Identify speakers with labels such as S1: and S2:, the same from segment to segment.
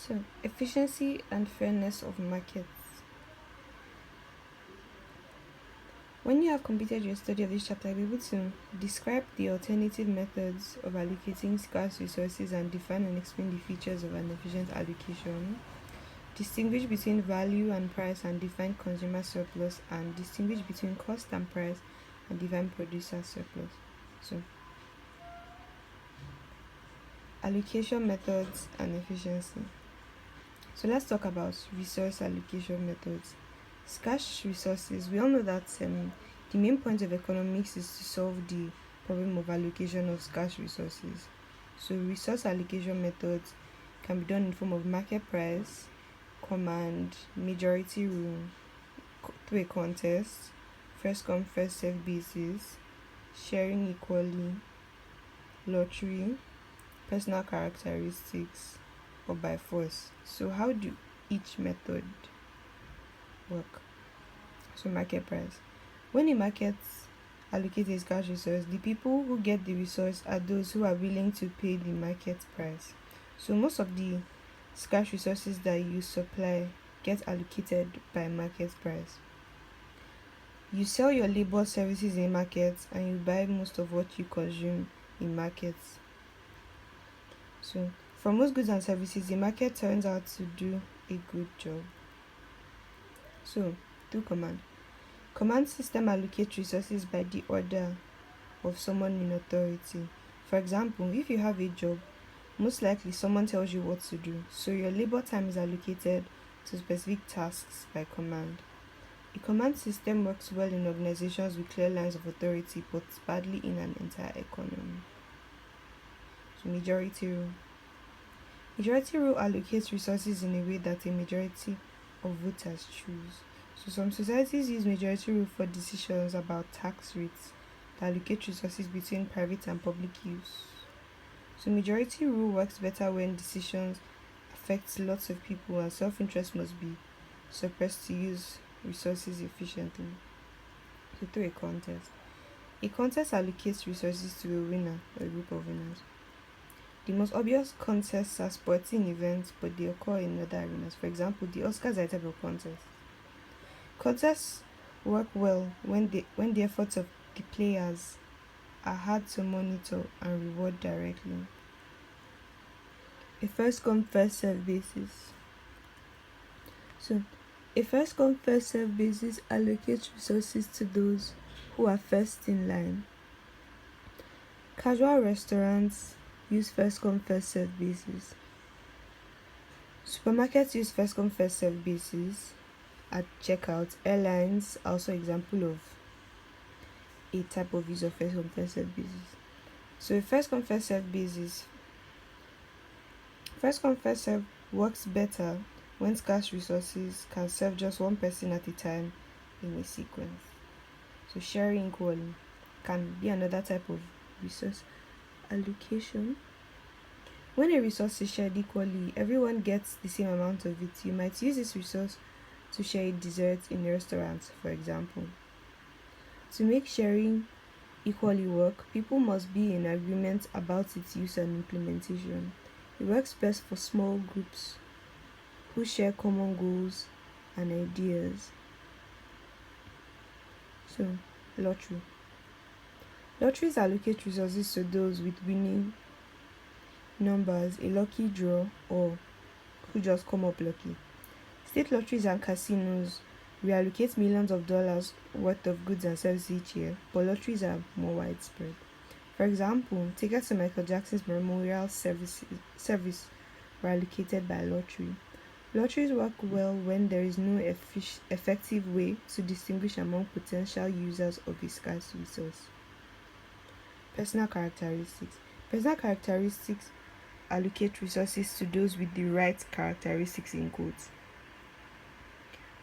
S1: So, efficiency and fairness of markets. When you have completed your study of this chapter, you'll be able to describe the alternative methods of allocating scarce resources and define and explain the features of an efficient allocation. Distinguish between value and price and define consumer surplus, and distinguish between cost and price and define producer surplus. So, allocation methods and efficiency. So let's talk about resource allocation methods. Scarce resources. We all know that the main point of economics is to solve the problem of allocation of scarce resources. So resource allocation methods can be done in the form of market price, command, majority rule, through a contest, first come first served basis, sharing equally, lottery, personal characteristics, or by force. So how do each method work? So market price. When a market allocates a scarce resource, the people who get the resource are those who are willing to pay the market price. So most of the scarce resources that you supply get allocated by market price. You sell your labor services in markets and you buy most of what you consume in markets. So for most goods and services, the market turns out to do a good job. So through command. Command system allocates resources by the order of someone in authority. For example, if you have a job, most likely someone tells you what to do, so your labor time is allocated to specific tasks by command. A command system works well in organizations with clear lines of authority, but badly in an entire economy. So majority rule. Majority rule allocates resources in a way that a majority of voters choose. So some societies use majority rule for decisions about tax rates that allocate resources between private and public use. So majority rule works better when decisions affect lots of people and self-interest must be suppressed to use resources efficiently. So through a contest. A contest allocates resources to a winner or a group of winners. The most obvious contests are sporting events, but they occur in other arenas. For example, the Oscars are a type of contest. Contests work well when the efforts of the players are hard to monitor and reward directly. A first come first served basis. So a first come first served basis allocates resources to those who are first in line. Casual restaurants use first come first served basis. Supermarkets use first come first served basis at checkout. Airlines are also example of a type of use of first come first served basis. So a first come first served basis. First come first served works better when scarce resources can serve just one person at a time in a sequence. So sharing equally can be another type of resource allocation. When a resource is shared equally, everyone gets the same amount of it. You might use this resource to share a dessert in a restaurant, for example. To make sharing equally work, people must be in agreement about its use and implementation. It works best for small groups who share common goals and ideas. So, lottery. Lotteries allocate resources to those with winning numbers, a lucky draw, or who just come up lucky. State lotteries and casinos reallocate millions of dollars worth of goods and services each year, but lotteries are more widespread. For example, tickets to Michael Jackson's memorial service were allocated by lottery. Lotteries work well when there is no effective way to distinguish among potential users of a scarce resource. Personal characteristics. Personal characteristics allocate resources to those with the right characteristics in quotes.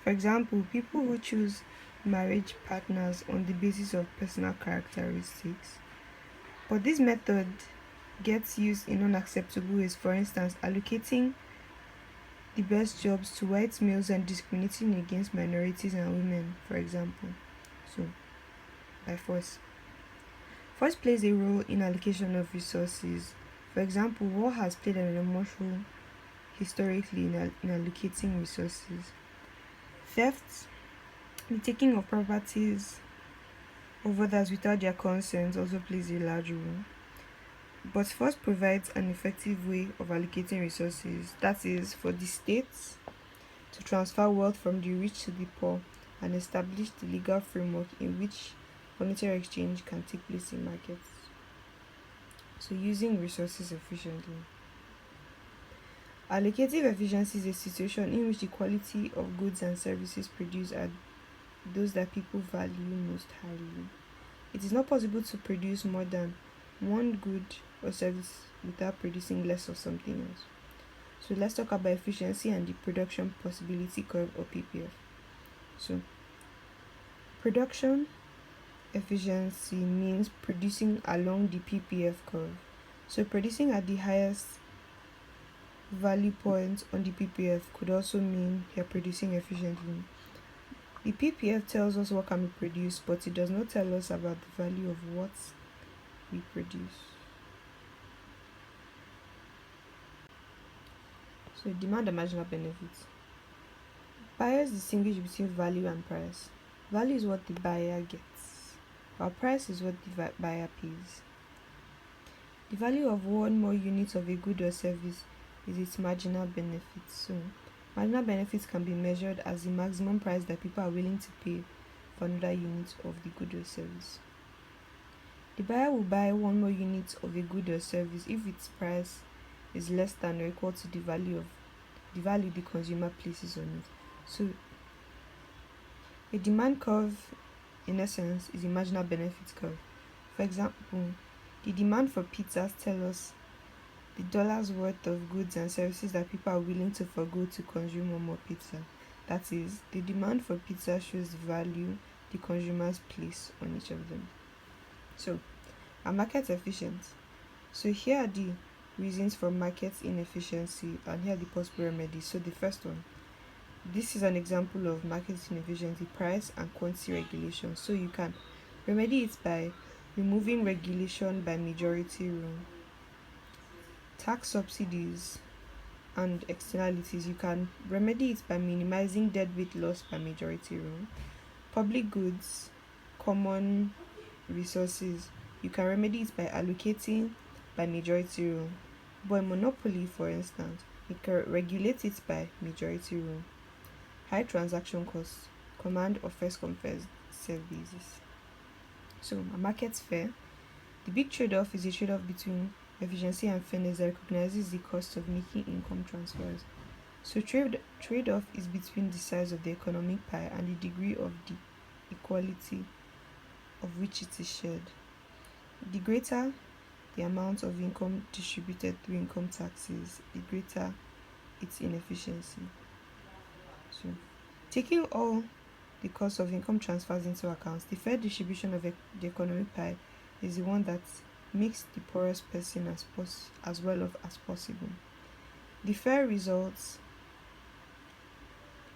S1: For example, people who choose marriage partners on the basis of personal characteristics. But this method gets used in unacceptable ways, for instance, allocating the best jobs to white males and discriminating against minorities and women, for example. So, by force. Force plays a role in allocation of resources. For example, war has played an emotional historically in allocating resources. Theft, the taking of properties of others without their consent, also plays a large role. But first provides an effective way of allocating resources, that is, for the states to transfer wealth from the rich to the poor and establish the legal framework in which monetary exchange can take place in markets. So, using resources efficiently. Allocative efficiency is a situation in which the quality of goods and services produced are those that people value most highly. It is not possible to produce more than one good or service without producing less of something else. So let's talk about efficiency and the production possibility curve, or PPF. So production efficiency means producing along the PPF curve. So producing at the highest value point on the PPF could also mean you're producing efficiently. The PPF tells us what can be produced, but it does not tell us about the value of what we produce. So demand and marginal benefits. Buyers distinguish between value and price. Value is what the buyer gets, while price is what the buyer pays. The value of one more unit of a good or service is its marginal benefit. So marginal benefits can be measured as the maximum price that people are willing to pay for another unit of the good or service. The buyer will buy one more unit of a good or service if its price is less than or equal to the value the consumer places on it. So a demand curve, in essence, is a marginal benefit curve. For example, the demand for pizzas tells us the dollars worth of goods and services that people are willing to forgo to consume one more pizza. That is, the demand for pizza shows the value the consumers place on each of them. So, are markets efficient? So here are the reasons for market inefficiency, and here are the possible remedies. So the first one, this is an example of market inefficiency: price and quantity regulation. So you can remedy it by removing regulation by majority rule. Tax subsidies and externalities, you can remedy it by minimizing deadweight loss by majority rule. Public goods, common resources, you can remedy it by allocating by majority rule. But monopoly, for instance, you can regulate it by majority rule. High transaction costs, command or first come first serve basis. So a market's fair. The big trade-off is a trade-off between efficiency and fairness that recognizes the cost of making income transfers. So trade-off is between the size of the economic pie and the degree of the equality of which it is shared. The greater the amount of income distributed through income taxes, the greater its inefficiency. So, taking all the cost of income transfers into account, the fair distribution of the economic pie is the one that makes the poorest person as well as possible. The fair results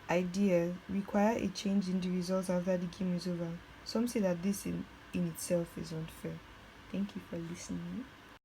S1: idea require a change in the results after the game is over. Some say that this in itself is unfair. Thank you for listening.